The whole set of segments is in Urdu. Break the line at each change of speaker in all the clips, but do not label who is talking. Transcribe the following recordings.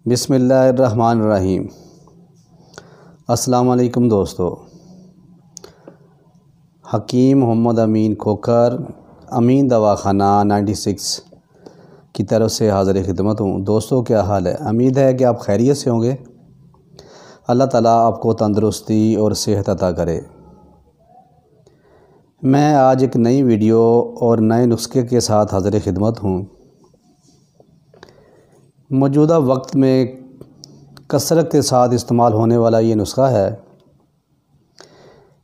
بسم اللہ الرحمن الرحیم۔ السلام علیکم دوستو، حکیم محمد امین کھوکھر امین دواخانہ 96 کی طرف سے حاضر خدمت ہوں۔ دوستو کیا حال ہے؟ امید ہے کہ آپ خیریت سے ہوں گے۔ اللہ تعالیٰ آپ کو تندرستی اور صحت عطا کرے۔ میں آج ایک نئی ویڈیو اور نئے نسخے کے ساتھ حاضر خدمت ہوں۔ موجودہ وقت میں کثرت کے ساتھ استعمال ہونے والا یہ نسخہ ہے۔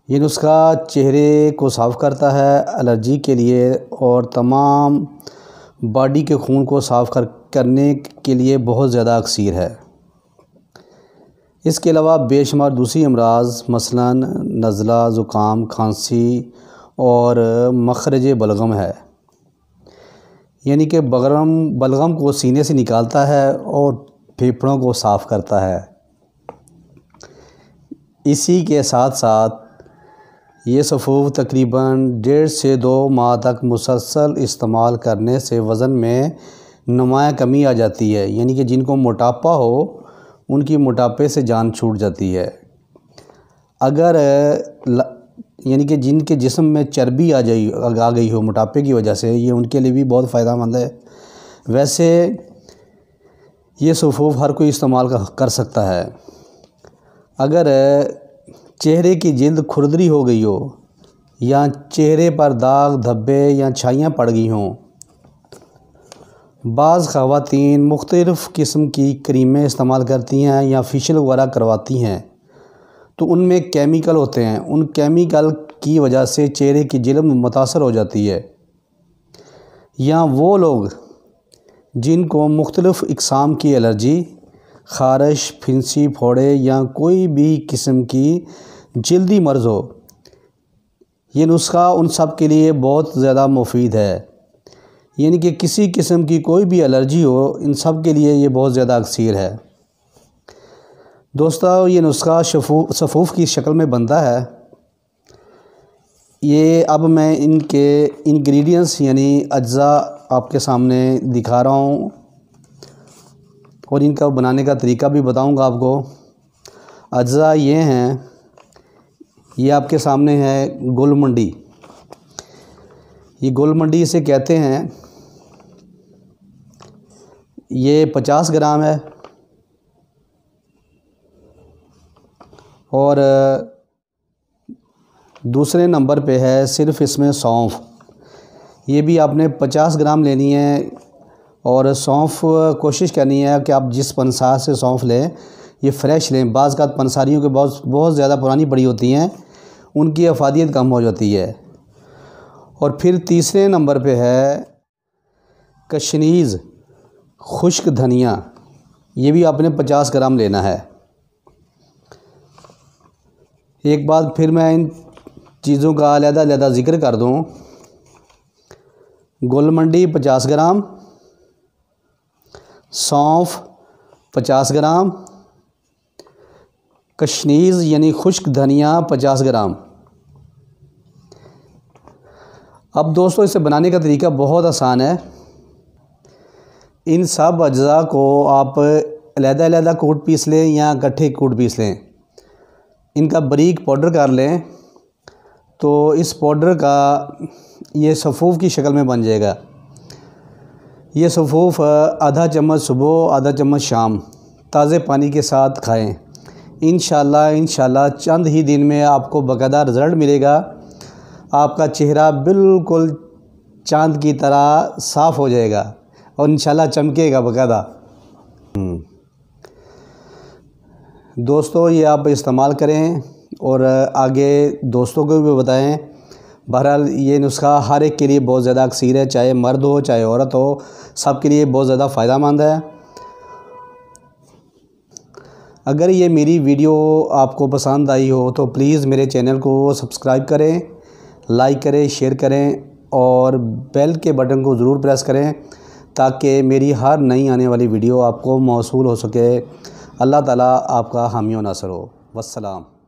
یہ نسخہ چہرے کو صاف کرتا ہے، الرجی کے لیے اور تمام باڈی کے خون کو صاف کرنے کے لیے بہت زیادہ اکثیر ہے۔ اس کے علاوہ بے شمار دوسری امراض مثلاً نزلہ، زکام، کھانسی اور مخرج بلغم ہے، یعنی کہ بلغم کو سینے سے نکالتا ہے اور پھیپھڑوں کو صاف کرتا ہے۔ اسی کے ساتھ ساتھ یہ سفوف تقریباً 1.5 سے 2 ماہ تک مسلسل استعمال کرنے سے وزن میں نمایاں کمی آ جاتی ہے، یعنی کہ جن کو موٹاپا ہو ان کی موٹاپے سے جان چھوٹ جاتی ہے۔ یعنی کہ جن کے جسم میں چربی آ گئی ہو موٹاپے کی وجہ سے، یہ ان کے لیے بھی بہت فائدہ مند ہے۔ ویسے یہ سفوف ہر کوئی استعمال کر سکتا ہے۔ اگر چہرے کی جلد کھردری ہو گئی ہو یا چہرے پر داغ، دھبے یا چھائیاں پڑ گئی ہوں، بعض خواتین مختلف قسم کی کریمیں استعمال کرتی ہیں یا فیشل وغیرہ کرواتی ہیں، تو ان میں کیمیکل ہوتے ہیں۔ ان کیمیکل کی وجہ سے چہرے کی جلد متاثر ہو جاتی ہے، یا وہ لوگ جن کو مختلف اقسام کی الرجی، خارش، پھنسی، پھوڑے یا کوئی بھی قسم کی جلدی مرض ہو، یہ نسخہ ان سب کے لیے بہت زیادہ مفید ہے۔ یعنی کہ کسی قسم کی کوئی بھی الرجی ہو، ان سب کے لیے یہ بہت زیادہ اکثیر ہے۔ دوستو یہ نسخہ سفوف کی شکل میں بنتا ہے۔ یہ اب میں ان کے انگریڈینٹس یعنی اجزاء آپ کے سامنے دکھا رہا ہوں اور ان کا بنانے کا طریقہ بھی بتاؤں گا آپ کو۔ اجزاء یہ ہیں، یہ آپ کے سامنے ہے گل منڈی۔ یہ گل منڈی اسے کہتے ہیں۔ یہ 50 گرام ہے اور دوسرے نمبر پہ ہے صرف اس میں سونف۔ یہ بھی آپ نے 50 گرام لینی ہے، اور سونف کوشش کرنی ہے کہ آپ جس پنسار سے سونف لیں یہ فریش لیں۔ بعض کا پنساریوں کے بہت زیادہ پرانی پڑی ہوتی ہیں، ان کی افادیت کم ہو جاتی ہے۔ اور پھر تیسرے نمبر پہ ہے کشنیز خشک دھنیا، یہ بھی آپ نے 50 گرام لینا ہے۔ ایک بات پھر میں ان چیزوں کا علیحدہ ذکر کر دوں۔ گل منڈی 50 گرام، سونف 50 گرام، کشنیز یعنی خشک دھنیا 50 گرام۔ اب دوستو اسے بنانے کا طریقہ بہت آسان ہے۔ ان سب اجزاء کو آپ علیحدہ کوٹ پیس لیں یا اکٹھے کوٹ پیس لیں، ان کا باریک پاؤڈر کر لیں، تو اس پاؤڈر کا یہ سفوف کی شکل میں بن جائے گا۔ یہ سفوف آدھا چمچ صبح، آدھا چمچ شام تازے پانی کے ساتھ کھائیں۔ انشاءاللہ چند ہی دن میں آپ کو باقاعدہ رزلٹ ملے گا۔ آپ کا چہرہ بالکل چاند کی طرح صاف ہو جائے گا اور انشاءاللہ چمکے گا باقاعدہ۔ دوستو یہ آپ استعمال کریں اور آگے دوستوں کو بھی بتائیں۔ بہرحال یہ نسخہ ہر ایک کے لیے بہت زیادہ اکثیر ہے، چاہے مرد ہو چاہے عورت ہو، سب کے لیے بہت زیادہ فائدہ مند ہے۔ اگر یہ میری ویڈیو آپ کو پسند آئی ہو تو پلیز میرے چینل کو سبسکرائب کریں، لائک کریں، شیئر کریں اور بیل کے بٹن کو ضرور پریس کریں تاکہ میری ہر نئی آنے والی ویڈیو آپ کو موصول ہو سکے۔ اللہ تعالیٰ آپ کا حامی و ناصر ہو۔ والسلام۔